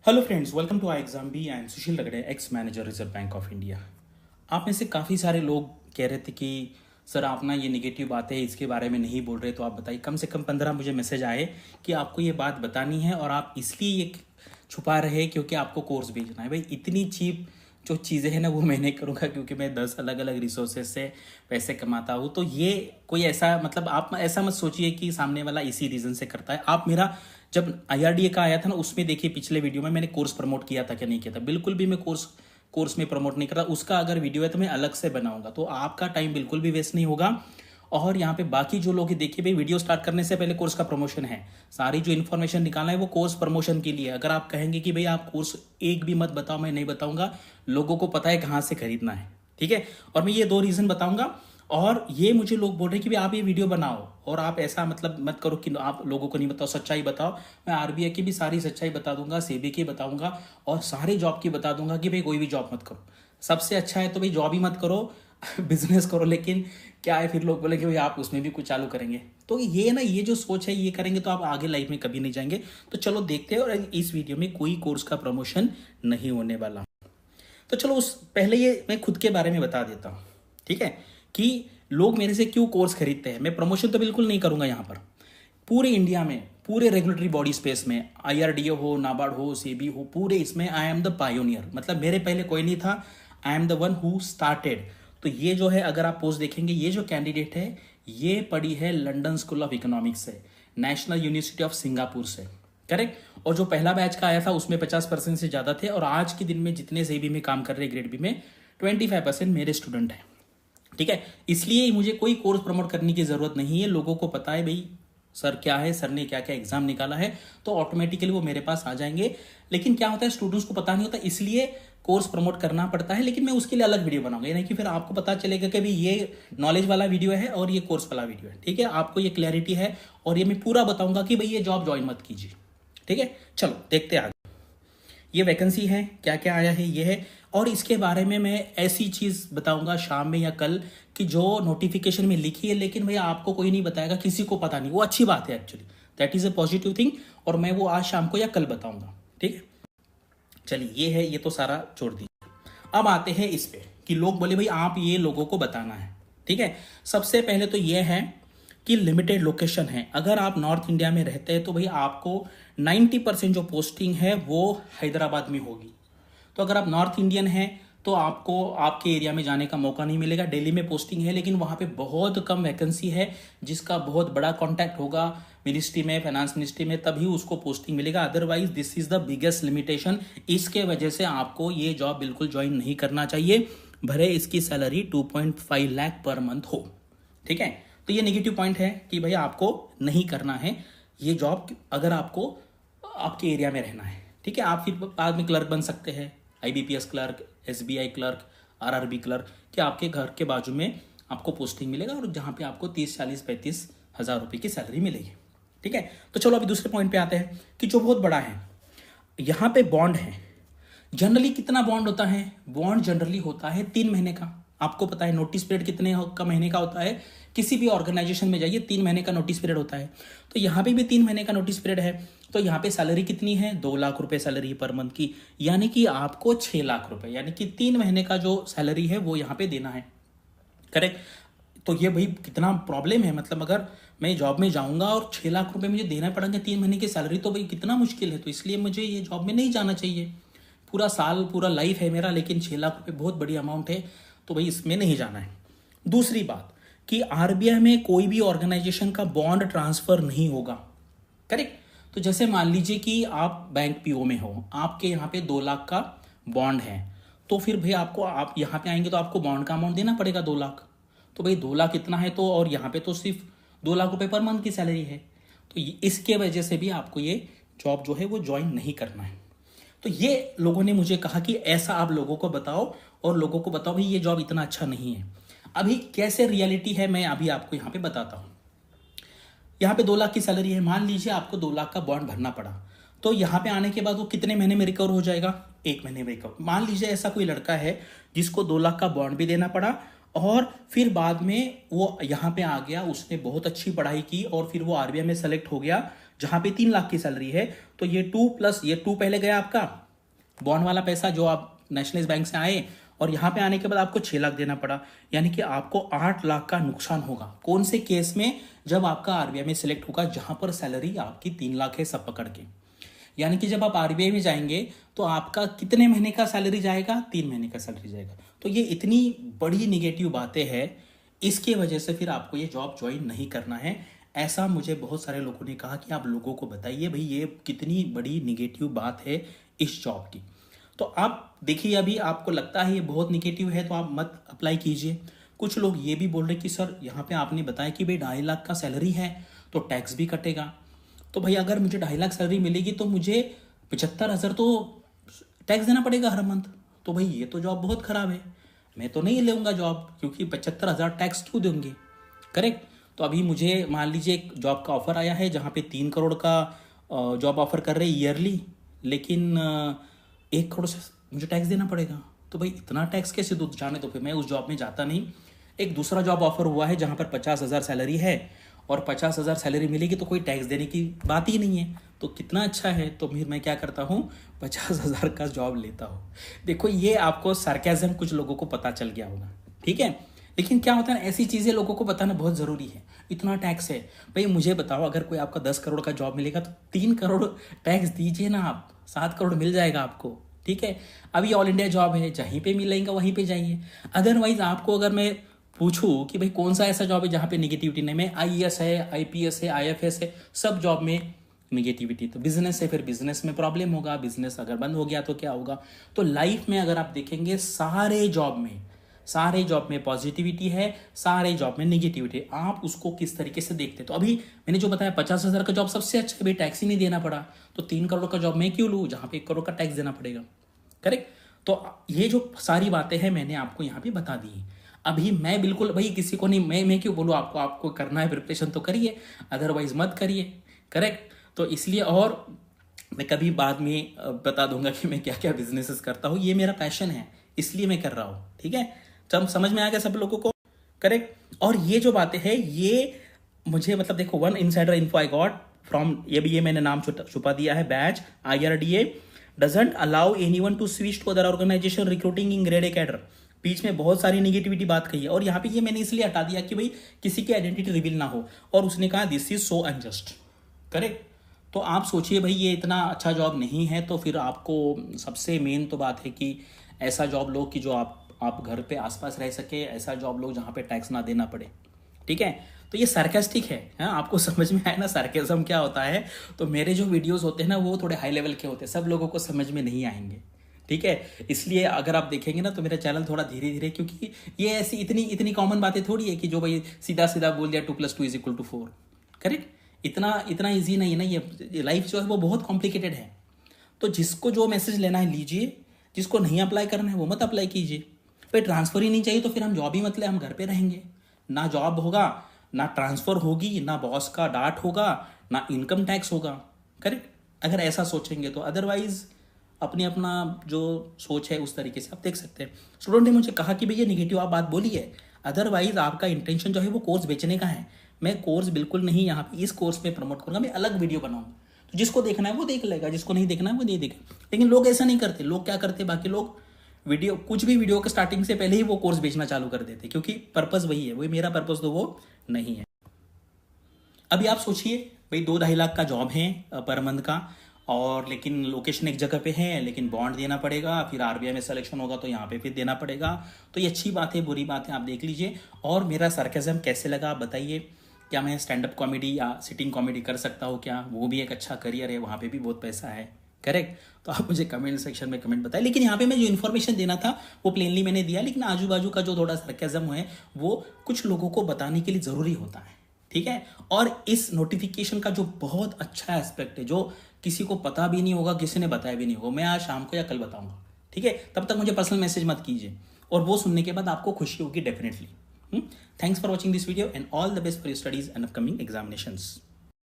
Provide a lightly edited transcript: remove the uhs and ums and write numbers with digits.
Hello friends, welcome to I exam B. I am Sushil Ragade, ex manager Reserve Bank of India. आप में से काफ़ी सारे लोग कह रहे थे कि सर आप ना ये नेगेटिव बातें इसके बारे में नहीं बोल रहे, तो आप बताइए। कम से कम 15 मुझे मैसेज आए कि आपको ये बात बतानी है और आप इसलिए ये छुपा रहे हैं क्योंकि आपको कोर्स भेजना है। भाई इतनी चीप जो चीज़ें हैं ना वो मैं नहीं करूँगा, क्योंकि मैं 10 अलग अलग रिसोर्सेज से पैसे कमाता हूँ। तो ये कोई ऐसा मतलब आप ऐसा मत सोचिए कि सामने वाला इसी रीज़न से करता है। आप मेरा जब IRDA का आया था ना, उसमें देखिए पिछले वीडियो में मैंने कोर्स प्रमोट किया था क्या नहीं किया था। बिल्कुल भी मैं कोर्स में प्रमोट नहीं कर रहा। उसका अगर वीडियो है तो मैं अलग से बनाऊंगा, तो आपका टाइम बिल्कुल भी वेस्ट नहीं होगा। और यहाँ पे बाकी जो लोग देखिए भाई, वीडियो स्टार्ट करने से पहले कोर्स का प्रमोशन है। सारी जो इन्फॉर्मेशन निकालना है वो कोर्स प्रमोशन के लिए। अगर आप कहेंगे कि भाई आप कोर्स एक भी मत बताओ, मैं नहीं बताऊंगा। लोगों को पता है कहाँ से खरीदना है, ठीक है। और मैं ये 2 रीजन बताऊंगा। और ये मुझे लोग बोल रहे हैं कि भाई आप ये वीडियो बनाओ और आप ऐसा मतलब मत करो कि आप लोगों को नहीं बताओ, सच्चाई बताओ। मैं RBI की भी सारी सच्चाई बता दूंगा, सेबी की बताऊंगा और सारे जॉब की बता दूंगा कि भाई कोई भी जॉब मत करो। सबसे अच्छा है तो भाई जॉब ही मत करो, बिजनेस करो। लेकिन क्या है, फिर लोग बोलेंगे भाई आप उसमें भी कुछ चालू करेंगे। तो ये ना, ये जो सोच है, ये करेंगे तो आप आगे लाइफ में कभी नहीं जाएंगे। तो चलो देखते हैं। और इस वीडियो में कोई कोर्स का प्रमोशन नहीं होने वाला। तो चलो उस पहले ये मैं खुद के बारे में बता देता हूँ, ठीक है, कि लोग मेरे से क्यों कोर्स खरीदते हैं। मैं प्रमोशन तो बिल्कुल नहीं करूंगा यहाँ पर। पूरे इंडिया में, पूरे रेगुलेटरी बॉडी स्पेस में, IRDA हो, नाबार्ड हो, सेबी हो, पूरे इसमें आई एम द पायोनियर। मतलब मेरे पहले कोई नहीं था, I am the one who started. तो ये जो है, अगर आप पोस्ट देखेंगे, ये जो कैंडिडेट है ये पढ़ी है लंदन स्कूल ऑफ इकोनॉमिक्स से, नेशनल यूनिवर्सिटी ऑफ सिंगापुर से, करेक्ट। और जो पहला बैच का आया था उसमें 50% से ज्यादा थे। और आज के दिन में जितने सेबी में काम कर रहे ग्रेड बी में 25% मेरे स्टूडेंट हैं, ठीक है। इसलिए मुझे कोई कोर्स प्रमोट करने की जरूरत नहीं है। लोगों को पता है भाई सर क्या है, सर ने क्या क्या एग्जाम निकाला है, तो ऑटोमेटिकली वो मेरे पास आ जाएंगे। लेकिन क्या होता है, स्टूडेंट्स को पता नहीं होता, इसलिए कोर्स प्रमोट करना पड़ता है। लेकिन मैं उसके लिए अलग वीडियो बनाऊंगा, यानी कि फिर आपको पता चलेगा कि भाई ये नॉलेज वाला वीडियो है और ये कोर्स वाला वीडियो है, ठीक है। आपको ये क्लैरिटी है और ये मैं पूरा बताऊंगा कि भाई ये जॉब ज्वाइन मत कीजिए, ठीक है। चलो देखते हैं आगे। ये वैकेंसी है, क्या क्या आया है ये है। और इसके बारे में मैं ऐसी चीज बताऊंगा शाम में या कल कि जो नोटिफिकेशन में लिखी है, लेकिन भैया आपको कोई नहीं बताएगा, किसी को पता नहीं। वो अच्छी बात है actually, that is a positive thing. और मैं वो आज शाम को या कल बताऊंगा, ठीक है। चलिए ये है, ये तो सारा छोड़ दीजिए। अब आते हैं इस पे कि लोग बोले भाई आप ये लोगों को बताना है, ठीक है। सबसे पहले तो ये है कि लिमिटेड लोकेशन है। अगर आप नॉर्थ इंडिया में रहते हैं तो भाई आपको 90% जो पोस्टिंग है वो हैदराबाद में होगी। तो अगर आप नॉर्थ इंडियन हैं तो आपको आपके एरिया में जाने का मौका नहीं मिलेगा। दिल्ली में पोस्टिंग है लेकिन वहां पे बहुत कम वैकेंसी है, जिसका बहुत बड़ा कॉन्टैक्ट होगा मिनिस्ट्री में, फाइनेंस मिनिस्ट्री में, तभी उसको पोस्टिंग मिलेगा। Otherwise this is the biggest limitation. इसके वजह से आपको ये जॉब बिल्कुल ज्वाइन नहीं करना चाहिए, भले इसकी सैलरी 2.5 लाख पर मंथ हो, ठीक है। तो ये नेगेटिव पॉइंट है कि भाई आपको नहीं करना है ये जॉब अगर आपको आपके एरिया में रहना है, ठीक है। आप फिर बाद में क्लर्क बन सकते हैं, IBPS clerk, SBI clerk, RRB clerk, कि आपके घर के बाजू में आपको पोस्टिंग मिलेगा और जहां पे आपको 30, 40, 35 हजार रुपए की सैलरी मिलेगी, ठीक है। तो चलो अभी दूसरे पॉइंट पे आते हैं कि जो बहुत बड़ा है, यहाँ पे बॉन्ड है। जनरली कितना बॉन्ड होता है? बॉन्ड जनरली होता है 3 महीने का। आपको पता है नोटिस पीरियड कितने का महीने का होता है? किसी भी ऑर्गेनाइजेशन में जाइए 3 महीने का नोटिस पीरियड होता है। तो यहाँ पे भी 3 महीने का नोटिस पीरियड है। तो यहाँ पे सैलरी कितनी है? 2 लाख रुपए सैलरी पर मंथ की, यानी कि आपको 6 लाख रुपए, यानी कि 3 महीने का जो सैलरी है वो यहाँ पे देना है, करेक्ट। तो ये भाई कितना प्रॉब्लम है, मतलब अगर मैं जॉब में जाऊंगा और 6 लाख रुपए मुझे देना पड़ेंगे 3 महीने की सैलरी, तो भाई कितना मुश्किल है। तो इसलिए मुझे ये जॉब में नहीं जाना चाहिए। पूरा साल, पूरा लाइफ है मेरा, लेकिन 6 लाख रुपए बहुत बड़ी अमाउंट है, तो भाई इसमें नहीं जाना है। दूसरी बात कि RBI में कोई भी ऑर्गेनाइजेशन का बॉन्ड ट्रांसफर नहीं होगा, करेक्ट। तो जैसे मान लीजिए कि आप बैंक PO में हो, आपके यहाँ पे 2 लाख का बॉन्ड है, तो फिर भाई आपको, आप यहाँ पे आएंगे तो आपको बॉन्ड का अमाउंट देना पड़ेगा 2 लाख। तो भाई 2 लाख इतना है, तो और यहाँ पे तो सिर्फ 2 लाख रुपए पर मंथ की सैलरी है। तो इसके वजह से भी आपको ये जॉब जो है वो ज्वाइन नहीं करना है। तो ये लोगों ने मुझे कहा कि ऐसा आप लोगों को बताओ और लोगों को बताओ भाई ये जॉब इतना अच्छा नहीं है। अभी कैसे रियलिटी है मैं अभी आपको यहाँ पे बताता हूँ। यहाँ पे 2 लाख की सैलरी है, मान लीजिए आपको 2 लाख का बॉन्ड भरना पड़ा, तो यहाँ पे आने के बाद वो कितने महीने में रिकवर हो जाएगा? 1 महीने में रिकवर। मान लीजिए ऐसा कोई लड़का है जिसको 2 लाख का बॉन्ड भी देना पड़ा और फिर बाद में वो यहाँ पे आ गया, उसने बहुत अच्छी पढ़ाई की और फिर वो RBI में सेलेक्ट हो गया, जहां पे 3 लाख की सैलरी है, तो ये 2 प्लस ये 2 पहले गया आपका बॉन्ड वाला पैसा जो आप नेशनलाइज बैंक से आए, और यहाँ पे आने के बाद आपको 6 लाख देना पड़ा, यानी कि आपको 8 लाख का नुकसान होगा। कौन से केस में? जब आपका आरबीआई में सिलेक्ट होगा, जहां पर सैलरी आपकी 3 लाख है सब पकड़ के। यानी कि जब आप आरबीआई में जाएंगे तो आपका कितने महीने का सैलरी जाएगा? 3 महीने का सैलरी जाएगा। तो ये इतनी बड़ी निगेटिव बातें हैं, इसके वजह से फिर आपको ये जॉब ज्वाइन नहीं करना है। ऐसा मुझे बहुत सारे लोगों ने कहा कि आप लोगों को बताइए भाई ये कितनी बड़ी निगेटिव बात है इस जॉब की। तो आप देखिए, अभी आपको लगता है ये बहुत निगेटिव है तो आप मत अप्लाई कीजिए। कुछ लोग ये भी बोल रहे कि सर यहाँ पे आपने बताया कि भाई 2.5 लाख का सैलरी है तो टैक्स भी कटेगा। तो भाई अगर मुझे 2.5 लाख सैलरी मिलेगी तो मुझे 75,000 तो टैक्स देना पड़ेगा हर मंथ। तो भाई ये तो जॉब बहुत खराब है, मैं तो नहीं लूँगा जॉब, क्योंकि 75,000 टैक्स क्यों दूंगी? करेक्ट। तो अभी मुझे मान लीजिए एक जॉब का ऑफर आया है जहाँ पे 3 करोड़ का जॉब ऑफर कर रहे हैं ईयरली, लेकिन 1 करोड़ से मुझे टैक्स देना पड़ेगा। तो भाई इतना टैक्स कैसे दूँ? जाने तो फिर मैं उस जॉब में जाता नहीं। एक दूसरा जॉब ऑफर हुआ है जहाँ पर 50,000 सैलरी है और 50,000 सैलरी मिलेगी तो कोई टैक्स देने की बात ही नहीं है, तो कितना अच्छा है। तो फिर मैं क्या करता हूँ, 50,000 का जॉब लेता हूँ। देखो ये आपको सार्केज्म कुछ लोगों को पता चल गया होगा, ठीक है। लेकिन क्या होता है ना, ऐसी चीज़ें लोगों को बताना बहुत ज़रूरी है। इतना टैक्स है भाई, मुझे बताओ अगर कोई आपका 10 करोड़ का जॉब मिलेगा तो 3 करोड़ टैक्स दीजिए ना आप, 7 करोड़ मिल जाएगा आपको, ठीक है। अभी ऑल इंडिया जॉब है, जहीं पे मिलेगा वहीं पे जाइए। अदरवाइज आपको अगर मैं पूछूं कि भाई कौन सा ऐसा जॉब है जहाँ पे निगेटिविटी नहीं, में आईएएस है, आईपीएस है, आईएफएस है, सब जॉब में निगेटिविटी। तो बिजनेस है, फिर बिजनेस में प्रॉब्लम होगा, बिजनेस अगर बंद हो गया तो क्या होगा। तो लाइफ में अगर आप देखेंगे सारे जॉब में पॉजिटिविटी है, सारे जॉब में निगेटिविटी। आप उसको किस तरीके से देखते हैं। तो अभी मैंने जो बताया 50,000 का जॉब सबसे अच्छा है भाई, टैक्स ही नहीं देना पड़ा। तो 3 करोड़ का जॉब मैं क्यों लूँ जहाँ पे 1 करोड़ का टैक्स देना पड़ेगा? करेक्ट। तो ये जो सारी बातें हैं मैंने आपको यहाँ पे बता दी। अभी मैं बिल्कुल भाई किसी को नहीं, मैं क्यों बोलूँ आपको करना है प्रिपरेशन तो करिए, अदरवाइज मत करिए। करेक्ट। तो इसलिए, और मैं कभी बाद में बता दूंगा कि मैं क्या क्या बिजनेसेस करता हूँ, ये मेरा पैशन है इसलिए मैं कर रहा हूँ, ठीक है। तब समझ में आ गया सब लोगों को? करेक्ट। और ये जो बातें हैं ये मुझे मतलब देखो, one insider info I got from, ये मैंने नाम छुपा दिया है, batch IRDA doesn't allow anyone to switch to other organisation recruiting in grade A cadre. बीच में बहुत सारी निगेटिविटी बात कही है, और यहाँ पे ये मैंने इसलिए हटा दिया कि भाई किसी की आइडेंटिटी रिवील ना हो। और उसने कहा this is so unjust. Correct. तो आप सोचिए भाई ये इतना अच्छा जॉब नहीं है, तो फिर आपको सबसे मेन तो बात है कि ऐसा जॉब लो कि जो आप घर पे आसपास रह सके, ऐसा जॉब लो जहाँ पे टैक्स ना देना पड़े, ठीक है। तो ये सार्केस्टिक है, आपको समझ में आया ना सार्केज्म क्या होता है। तो मेरे जो वीडियोस होते हैं ना वो थोड़े हाई लेवल के होते हैं, सब लोगों को समझ में नहीं आएंगे, ठीक है। इसलिए अगर आप देखेंगे ना तो मेरा चैनल थोड़ा धीरे धीरे, क्योंकि ये ऐसी इतनी कॉमन बातें थोड़ी है कि जो भाई सीधा सीधा बोल दिया 2 + 2 = 4। करेक्ट। इतना ईजी नहीं है ना, ये लाइफ जो है वो बहुत कॉम्प्लिकेटेड है। तो जिसको जो मैसेज लेना है लीजिए, जिसको नहीं अप्लाई करना है वो मत अप्लाई कीजिए। भाई ट्रांसफर ही नहीं चाहिए तो फिर हम जॉब ही मत ले, हम घर पे रहेंगे। ना जॉब होगा, ना ट्रांसफर होगी, ना बॉस का डांट होगा, ना इनकम टैक्स होगा। करेक्ट। अगर ऐसा सोचेंगे तो, अदरवाइज अपना जो सोच है उस तरीके से आप देख सकते हैं। स्टूडेंट ने मुझे कहा कि भैया निगेटिव आप बात बोली है, अदरवाइज आपका इंटेंशन जो है वो कोर्स बेचने का है। मैं कोर्स बिल्कुल नहीं यहाँ पे इस कोर्स में प्रमोट करूँगा, मैं अलग वीडियो बनाऊंगा। तो जिसको देखना है वो देख लेगा, जिसको नहीं देखना है वो नहीं देखेगा। लेकिन लोग ऐसा नहीं करते। लोग क्या करते, बाकी लोग कुछ भी वीडियो के स्टार्टिंग से पहले ही वो कोर्स बेचना चालू कर देते, क्योंकि पर्पस वही है, वही मेरा पर्पस तो वो नहीं है। अभी आप सोचिए भाई 2-2.5 लाख का जॉब है पर मंथ का, और लेकिन लोकेशन एक जगह पे है, लेकिन बॉन्ड देना पड़ेगा, फिर आरबीआई में सिलेक्शन होगा तो यहाँ पे फिर देना पड़ेगा। तो ये अच्छी बात है, बुरी बात है, आप देख लीजिए। और मेरा सार्केज्म कैसे लगा आप बताइए। क्या मैं स्टैंड अप कॉमेडी या सिटिंग कॉमेडी कर सकता हूँ क्या? वो भी एक अच्छा करियर है, वहाँ पे भी बहुत पैसा है। करेक्ट। तो आप मुझे कमेंट सेक्शन में कमेंट बताएं। लेकिन यहाँ पे मैं जो इन्फॉर्मेशन देना था वो प्लेनली मैंने दिया, लेकिन आजू बाजू का जो थोड़ा सार्केज्म है वो कुछ लोगों को बताने के लिए ज़रूरी होता है, ठीक है। और इस नोटिफिकेशन का जो बहुत अच्छा एस्पेक्ट है, जो किसी को पता भी नहीं होगा, किसी ने बताया भी नहीं होगा, मैं आज शाम को या कल बताऊंगा, ठीक है। तब तक मुझे पर्सनल मैसेज मत कीजिए, और वो सुनने के बाद आपको खुशी होगी definitely. Thanks for watching this video and all the best for your studies and upcoming examinations.